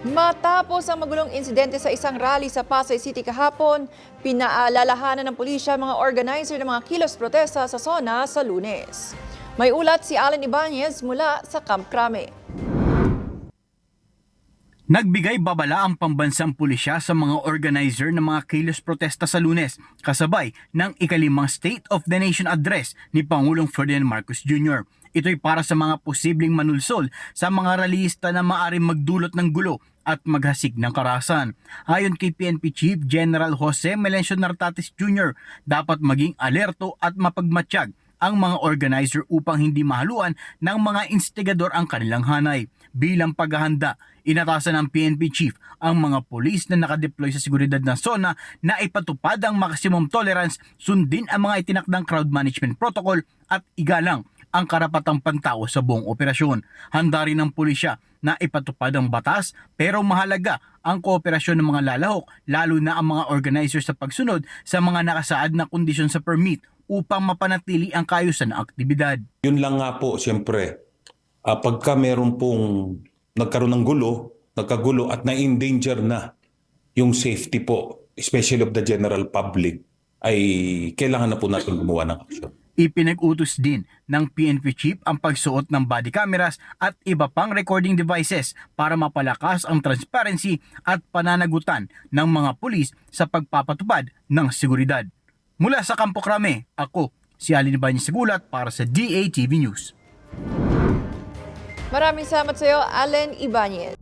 Matapos ang magulong insidente sa isang rally sa Pasay City kahapon, pinaalalahanan ng pulisya ang mga organizer ng mga kilos protesta sa SONA sa Lunes. May ulat si Allen Ibanez mula sa Camp Crame. Nagbigay babala ang pambansang pulisya sa mga organizer ng mga kilos protesta sa Lunes, kasabay ng ikalimang State of the Nation Address ni Pangulong Ferdinand Marcos Jr. Ito'y para sa mga posibleng manulsol sa mga rallyista na maaaring magdulot ng gulo at maghasik ng karahasan. Ayon kay PNP Chief General Jose Melencio Nartates Jr., dapat maging alerto at mapagmatsyag ang mga organizer upang hindi mahaluan ng mga instigador ang kanilang hanay. Bilang paghahanda, inatasan ng PNP Chief ang mga pulis na nakadeploy sa seguridad ng SONA na ipatupad ang maximum tolerance, sundin ang mga itinakdang crowd management protocol at igalang ang karapatang pantao sa buong operasyon. Handa rin ng pulisya na ipatupad ang batas, pero mahalaga ang kooperasyon ng mga lalahok, lalo na ang mga organizers sa pagsunod sa mga nakasaad na kondisyon sa permit upang mapanatili ang kaayusan ng aktibidad. Yun lang nga po, siyempre, pagka meron pong nagkaroon ng nagkagulo at na-endanger na yung safety po, especially of the general public, ay kailangan na po natin gumawa ng aksyon. Ipinag-utos din ng PNP Chief ang pagsuot ng body cameras at iba pang recording devices para mapalakas ang transparency at pananagutan ng mga pulis sa pagpapatupad ng seguridad. Mula sa Campo Crame, ako si Allen Ibanez Segulat para sa DATV News. Maraming salamat sa iyo, Allen Ibanez.